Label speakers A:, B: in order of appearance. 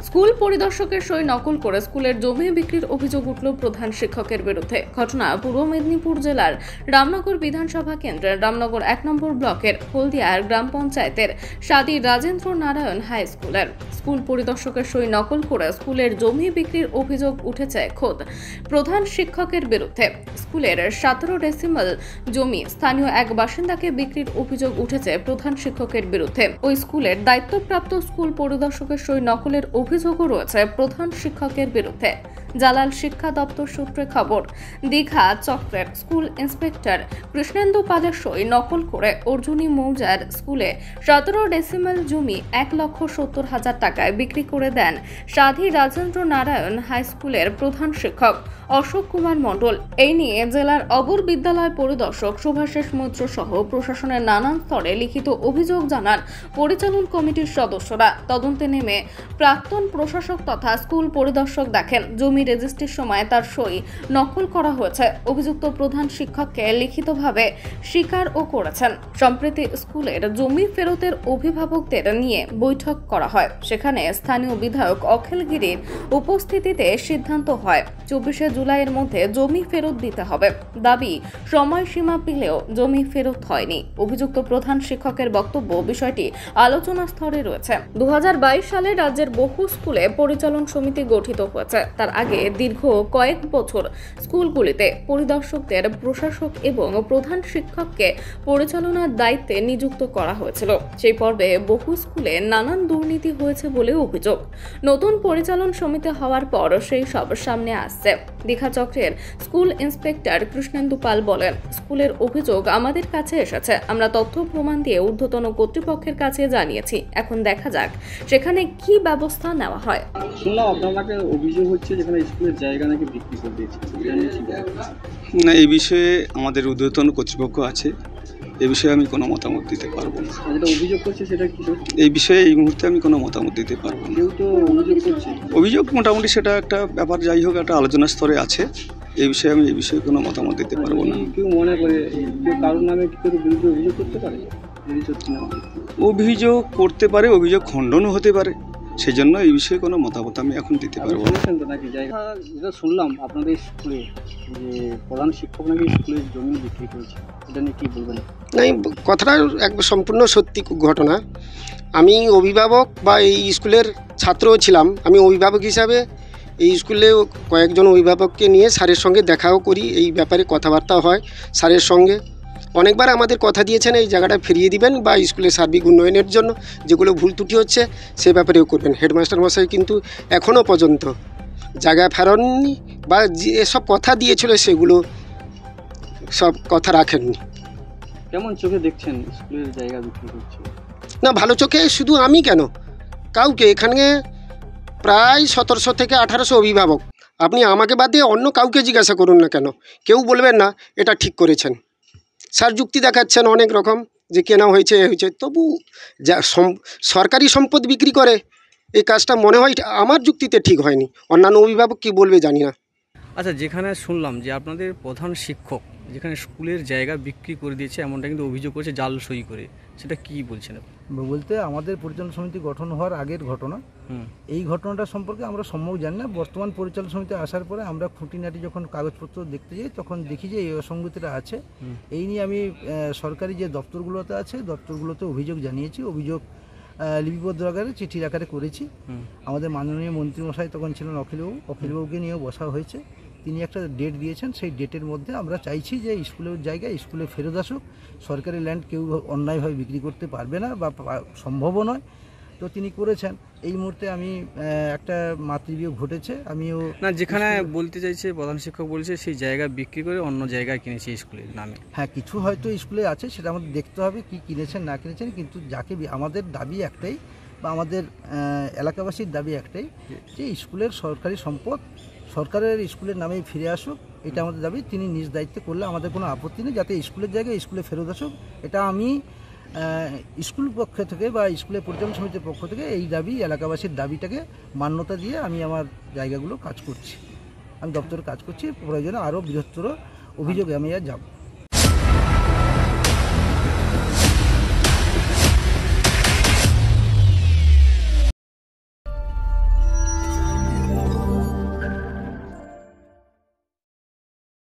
A: School পরিদর্শকের সই নকল করে স্কুলের জমি বিক্রির অভিযোগ উঠল প্রধান শিক্ষকের বিরুদ্ধে। ঘটনা পূর্ব মেদিনীপুর জেলার রামনগর বিধানসভা কেন্দ্রের রামনগর 1 নম্বর ব্লকের হলদিয়ার গ্রাম পঞ্চায়েতের সাদি রাজেন্দ্র নারায়ণ হাই স্কুলের। স্কুল পরিদর্শকের সই নকল করে স্কুলের জমি বিক্রির অভিযোগ উঠেছে খোদ প্রধান শিক্ষকের বিরুদ্ধে। স্কুলের 17 ডেসিমাল জমি স্থানীয় এক বাসিন্দাকে বিক্রির অভিযোগ উঠেছে প্রধান শিক্ষকের বিরুদ্ধে। ওই স্কুলের দায়িত্বপ্রাপ্ত স্কুল পরিদর্শকের সই নকলের অভিযোগও রয়েছে প্রধান শিক্ষকের বিরুদ্ধে। জালাল শিক্ষা দপ্তর সূত্রে খবর, দীঘা চক্রের স্কুল ইন্সপেক্টর কৃষ্ণেন্দু পালের সই নকল করে অর্জুনী মৌজার স্কুলে 17 ডেসিমাল জমি 1,70,000 টাকায় বিক্রি করে দেন সাধী রাজেন্দ্র নারায়ণ হাই স্কুলের প্রধান শিক্ষক অশোক কুমার মণ্ডল। এই নিয়ে জেলার অবর বিদ্যালয় পরিদর্শক শুভাশিস মৈত্র সহ প্রশাসনের নানান স্তরে লিখিত অভিযোগ জানান পরিচালন কমিটির সদস্যরা। তদন্তে নেমে প্রাক্তন প্রশাসক তথা স্কুল পরিদর্শক দেখেন জমি রেজিস্ট্রির সময় তার সই নকল করা হয়েছে। অভিযুক্ত প্রধান শিক্ষককে লিখিতভাবে স্বীকারও করেছেন। সম্প্রতি স্কুলের জমি ফেরতের অভিভাবকদের নিয়ে বৈঠক করা হয়। সেখানে স্থানীয় বিধায়ক অখিল গিরির উপস্থিতিতে সিদ্ধান্ত হয় 24 জুলাইয়ের মধ্যে জমি ফেরত দিতে হবে। দাবি সময়সীমা পেলেও জমি ফেরত হয়নি। অভিযুক্ত প্রধান শিক্ষকের বক্তব্য, বিষয়টি আলোচনা স্তরে রয়েছে। 2022 সালে রাজ্যের বহু স্কুলে পরিচালন সমিতি গঠিত হয়েছে। তার আগে দীর্ঘ কয়েক বছর স্কুলগুলিতে পরিদর্শকদের প্রশাসক এবং প্রধান শিক্ষককে পরিচালনার দায়িত্বে নিযুক্ত করা হয়েছিল। সেই পর্বে বহু স্কুলে নানান দুর্নীতি হয়েছে বলে অভিযোগ। নতুন পরিচালন সমিতি হওয়ার পর সেই সব সামনে আসছে। দীঘা চক্রের স্কুল ইন্সপেক্টর কৃষ্ণেন্দু পাল বলেন, স্কুলের অভিযোগ আমাদের কাছে এসেছে। আমরা তথ্য প্রমাণ দিয়ে ঊর্ধ্বতন কর্তৃপক্ষের কাছে জানিয়েছি। এখন দেখা যাক সেখানে কি ব্যবস্থা নেওয়া হয়।
B: শুনলাম আপনার কাছে অভিযোগ হচ্ছে যেখানে স্কুলের জায়গা নাকি বিক্রি করে দিয়েছে।
C: না, এই বিষয়ে আমাদের ঊর্ধ্বতন কর্তৃপক্ষ আছে। এই বিষয়ে আমি কোনো মতামত দিতে পারবো না।
B: যেটা অভিযোগ করছে সেটা কি?
C: এই বিষয়ে এই মুহূর্তে আমি কোনো মতামত দিতে পারবো না।
B: কেউ তো অভিযোগ করছে।
C: অভিযোগ মোটামুটি সেটা একটা ব্যাপার, যাই হোক একটা আলোচনার স্তরে আছে। এই বিষয়ে আমি কোনো মতামত দিতে পারবো না।
B: কেউ মনে করে কেউ কারোর নামে কেউ বিরুদ্ধে অভিযোগ করতে পারে,
C: অভিযোগ করতে পারে, অভিযোগ খণ্ডনও হতে পারে। সেই জন্য এই বিষয়ে কোনো মতামত আমি এখন দিতে পারবো না।
B: যেটা শুনলাম আপনাদের স্কুলে যে প্রধান শিক্ষক নাকি স্কুলের জমি বিক্রি করেছে, এটা নিয়ে কি বলবেন?
D: না, কথাটা একদম সম্পূর্ণ সত্যি ঘটনা। আমি অভিভাবক বা এই স্কুলের ছাত্রও ছিলাম। আমি অভিভাবক হিসাবে এই স্কুলে কয়েকজন অভিভাবককে নিয়ে স্যারের সঙ্গে দেখাও করি। এই ব্যাপারে কথাবার্তা হয় স্যারের সঙ্গে। অনেকবার আমাদের কথা দিয়েছেন এই জায়গাটা ফিরিয়ে দিবেন বা স্কুলের সার্বিক উন্নয়নের জন্য যেগুলো ভুল ত্রুটি হচ্ছে সে ব্যাপারেও করবেন। হেডমাস্টার মশাই কিন্তু এখনও পর্যন্ত জায়গা ফেরাননি বা যেসব কথা দিয়েছিল সেগুলো সব কথা রাখেননি।
B: কেমন চোখে দেখছেন স্কুলের জায়গা বিক্রি করছে?
D: না, ভালো চোখে শুধু আমি কেন, কাউকে এখানে প্রায় 1700 থেকে 1800 অভিভাবক। আপনি আমাকে বাদ দিয়ে অন্য কাউকে জিজ্ঞাসা করুন না কেন, কেউ বলবেন না এটা ঠিক করেছেন। স্যার যুক্তি দেখাচ্ছেন অনেক রকম যে কেনা হয়েছে তবু যা সরকারি সম্পদ বিক্রি করে এই কাজটা মনে হয় আমার যুক্তিতে ঠিক হয়নি। অন্যান্য অভিভাবক কি বলবে জানি না।
E: আচ্ছা, যেখানে শুনলাম যে আপনাদের প্রধান শিক্ষক যেখানে স্কুলের জায়গা বিক্রি করে দিয়েছে এমনটা কিন্তু অভিযোগ করেছে জাল সই করে, সেটা কি বলছেন?
F: বলতে আমাদের পরিচালন সমিতি গঠন হওয়ার আগের ঘটনা। এই ঘটনাটা সম্পর্কে আমরা সম্যক জানি না। বর্তমান পরিচালন সমিতি আসার পরে আমরা খুঁটিনাটি যখন কাগজপত্র দেখতে যাই তখন দেখি যে এই অসঙ্গতিটা আছে। এই নিয়ে আমি সরকারি যে দপ্তরগুলোতে আছে দপ্তরগুলোতে অভিযোগ জানিয়েছি। অভিযোগ লিপিবদ্ধ আকারে চিঠির আকারে করেছি। আমাদের মাননীয় মন্ত্রীমশাই তখন ছিলেন অখিলবাবুকে নিয়েও বসা হয়েছে। তিনি একটা ডেট দিয়েছেন, সেই ডেটের মধ্যে আমরা চাইছি যে স্কুলের জায়গায় স্কুলে ফেরত আসুক। সরকারি ল্যান্ড কেউ অন্যায়ভাবে বিক্রি করতে পারবে না বা সম্ভবও নয়। তো তিনি করেছেন। এই মুহূর্তে আমি একটা মাতৃবিয়োগ ঘটেছে। আমিও
E: না, যেখানে বলতে চাইছে প্রধান শিক্ষক বলছে সেই জায়গা বিক্রি করে অন্য জায়গায় কিনেছে স্কুলের নামে।
F: হ্যাঁ, কিছু হয়তো স্কুলে আছে, সেটা আমাদের দেখতে হবে কি কিনেছেন না কিনেছেন। কিন্তু যাকে আমাদের দাবি একটাই বা আমাদের এলাকাবাসীর দাবি একটাই যে স্কুলের সরকারি সম্পদ সরকারের স্কুলের নামেই ফিরে আসুক, এটা আমাদের দাবি। তিনি নিজ দায়িত্বে করলে আমাদের কোনো আপত্তি নেই, যাতে স্কুলের জায়গায় স্কুলে ফেরত আসুক। এটা আমি স্কুল পক্ষ থেকে বা স্কুলের পরিচালন সমিতির পক্ষ থেকে এই দাবি, এলাকাবাসীর দাবিটাকে মান্যতা দিয়ে আমি আমার জায়গাগুলো কাজ করছি, আমি দপ্তরে কাজ করছি। প্রয়োজনে আরও বৃহত্তর অভিযোগে আমি আর যাব।